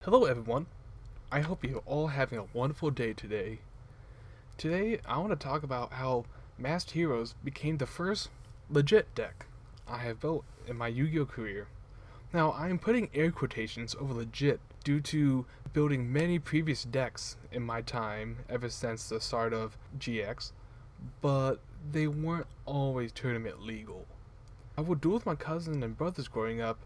Hello everyone. I hope you're all having a wonderful day today. Today I want to talk about how Masked Heroes became the first legit deck I have built in my Yu-Gi-Oh career. Now I am putting air quotations over legit due to building many previous decks in my time ever since the start of GX, but they weren't always tournament legal. I would duel with my cousin and brothers growing up,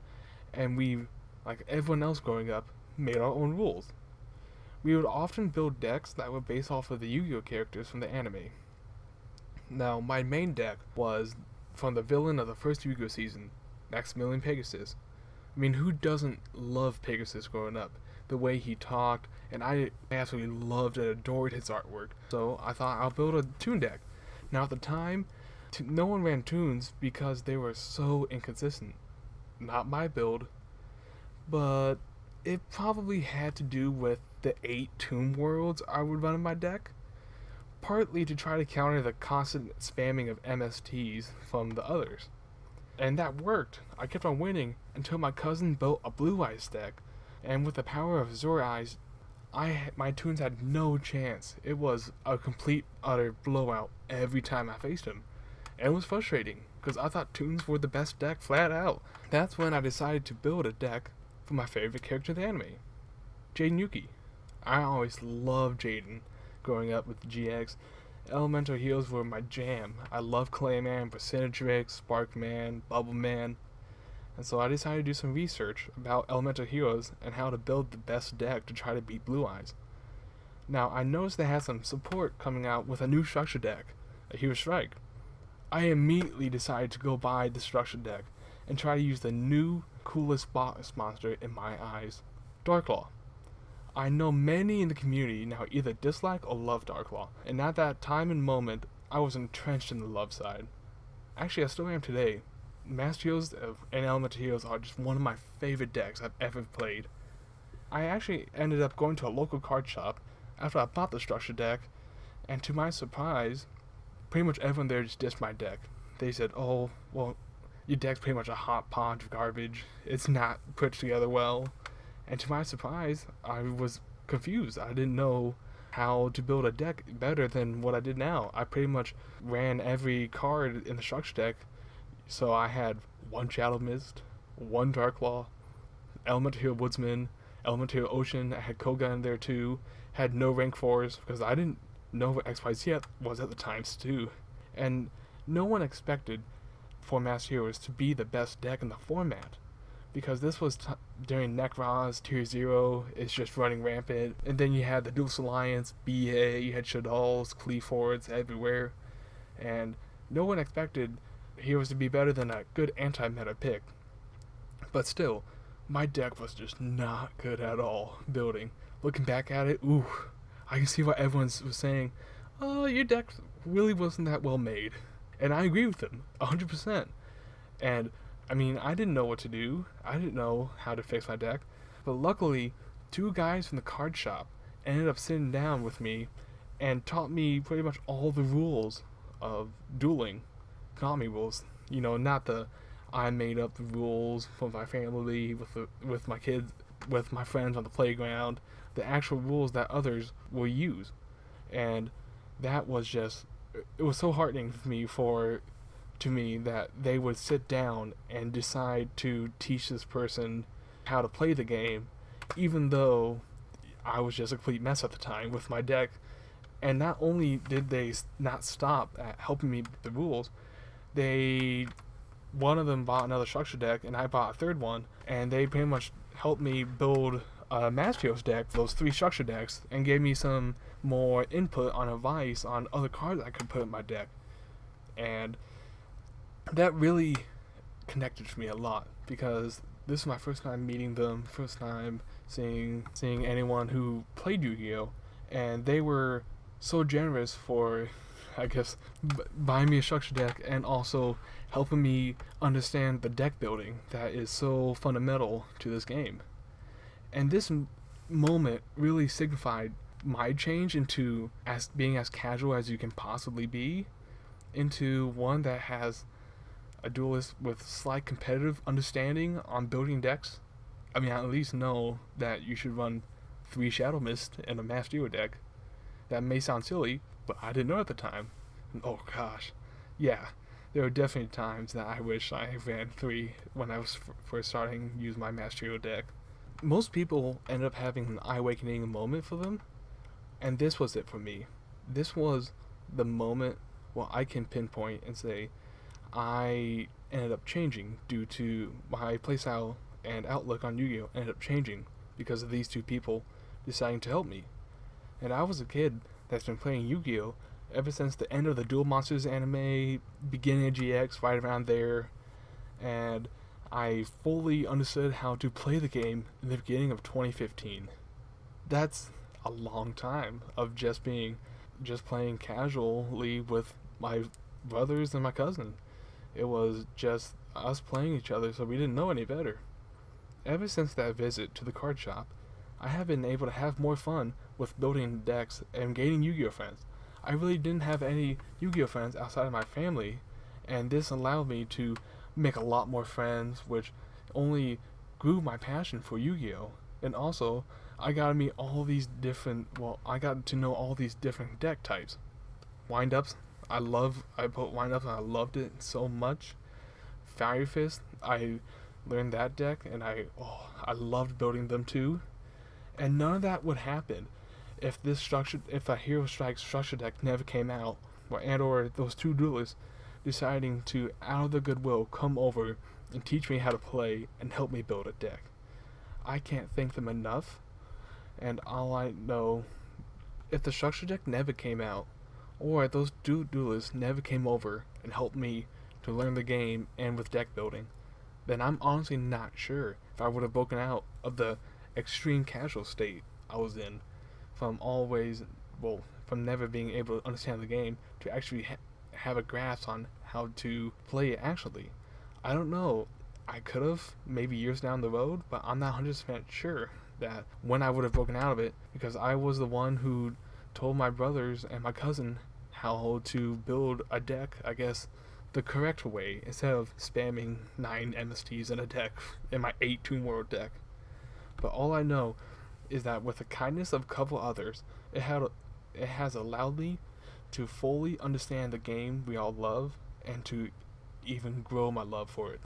and we, like everyone else growing up, made our own rules. We would often build decks that were based off of the Yu-Gi-Oh characters from the anime. Now, my main deck was from the villain of the first Yu-Gi-Oh season, Maximilian Pegasus. I mean, who doesn't love Pegasus growing up? The way he talked, and I absolutely loved and adored his artwork. So I thought I'll build a toon deck. Now at the time, no one ran toons because they were so inconsistent. Not my build, but it probably had to do with the 8 Tomb Worlds I would run in my deck, partly to try to counter the constant spamming of MSTs from the others. And that worked. I kept on winning until my cousin built a Blue Eyes deck, and with the power of Azure Eyes, my toons had no chance. It was a complete, utter blowout every time I faced him. And it was frustrating, because I thought toons were the best deck flat out. That's when I decided to build a deck for my favorite character in the anime, Jaden Yuki. I always loved Jaden growing up with the GX. Elemental Heroes were my jam. I loved Clayman, Percentatrix, Sparkman, Bubbleman. And so I decided to do some research about Elemental Heroes and how to build the best deck to try to beat Blue Eyes. Now, I noticed they had some support coming out with a new structure deck, a Hero Strike. I immediately decided to go buy the structure deck and try to use the new coolest boss monster in my eyes, Darklaw. I know many in the community now either dislike or love Darklaw, and at that time and moment, I was entrenched in the love side. Actually, I still am today. Master Heroes and Elemental Heroes are just one of my favorite decks I've ever played. I actually ended up going to a local card shop after I bought the structure deck, and to my surprise, pretty much everyone there just dissed my deck. They said, "Oh, well, your deck's pretty much a hot pot of garbage. It's not put together well." And to my surprise, I was confused. I didn't know how to build a deck better than what I did now. I pretty much ran every card in the structure deck. So I had one Shadow Mist, one Darklaw, Elemental Hero Woodsman, Elemental Hero Ocean. I had Koga in there too. Had no rank 4s because I didn't know what XYZ was at the times too. And no one expected for Master Heroes to be the best deck in the format, because this was during Nekroz, Tier 0, it's just running rampant, and then you had the Duelist Alliance, BA, you had Shaddolls, Cleafords everywhere, and no one expected Heroes to be better than a good anti-meta pick. But still, my deck was just not good at all building. Looking back at it, ooh, I can see why everyone was saying, "Oh, your deck really wasn't that well made." And I agree with them, 100%. And, I mean, I didn't know what to do. I didn't know how to fix my deck. But luckily, 2 guys from the card shop ended up sitting down with me and taught me pretty much all the rules of dueling. Taught me rules. You know, not the I made up the rules for my family, with my kids, with my friends on the playground. The actual rules that others will use. And that was just, it was so heartening to me that they would sit down and decide to teach this person how to play the game, even though I was just a complete mess at the time with my deck. And not only did they not stop at helping me with the rules, one of them bought another structure deck and I bought a third one, and they pretty much helped me build a Master Heroes deck, those 3 structure decks, and gave me some more input on advice on other cards I could put in my deck. And that really connected to me a lot, because this is my first time meeting them, first time seeing anyone who played Yu-Gi-Oh, and they were so generous for, I guess, buying me a structure deck and also helping me understand the deck building that is so fundamental to this game. And this moment really signified my change into being as casual as you can possibly be, into one that has a duelist with slight competitive understanding on building decks I mean, I at least know that you should run 3 Shadow Mist in a Master Hero deck. That may sound silly, but I didn't know at the time. Oh gosh. Yeah, there were definitely times that I wish I ran 3 when I was first starting to use my Master Hero deck. Most people end up having an eye-awakening moment for them, and this was it for me. This was the moment where I can pinpoint and say I ended up changing due to my playstyle and outlook on Yu-Gi-Oh! Ended up changing because of these two people deciding to help me. And I was a kid that's been playing Yu-Gi-Oh! Ever since the end of the Duel Monsters anime, beginning of GX, right around there, and I fully understood how to play the game in the beginning of 2015. That's a long time of just playing casually with my brothers and my cousin. It was just us playing each other, so we didn't know any better. Ever since that visit to the card shop, I have been able to have more fun with building decks and gaining Yu-Gi-Oh friends. I really didn't have any Yu-Gi-Oh friends outside of my family, and this allowed me to make a lot more friends, which only grew my passion for Yu-Gi-Oh. And also, I got to meet all these different. Well, I got to know all these different deck types. Windups, I put windups and I loved it so much. Fire Fist, I learned that deck and I loved building them too. And none of that would happen if a Hero Strike structure deck never came out, or those two duelists deciding to, out of their goodwill, come over and teach me how to play and help me build a deck. I can't thank them enough, and all I know, if the structure deck never came out, or those duelists never came over and helped me to learn the game and with deck building, then I'm honestly not sure if I would have broken out of the extreme casual state I was in, from from never being able to understand the game to actually have a grasp on how to play it actually. I don't know. I could have, maybe years down the road, but I'm not 100% sure that when I would have broken out of it, because I was the one who told my brothers and my cousin how to build a deck, I guess, the correct way, instead of spamming 9 MSTs in a deck, in my 8 Tomb World deck. But all I know is that with the kindness of a couple others, it has allowed me to fully understand the game we all love, and to even grow my love for it.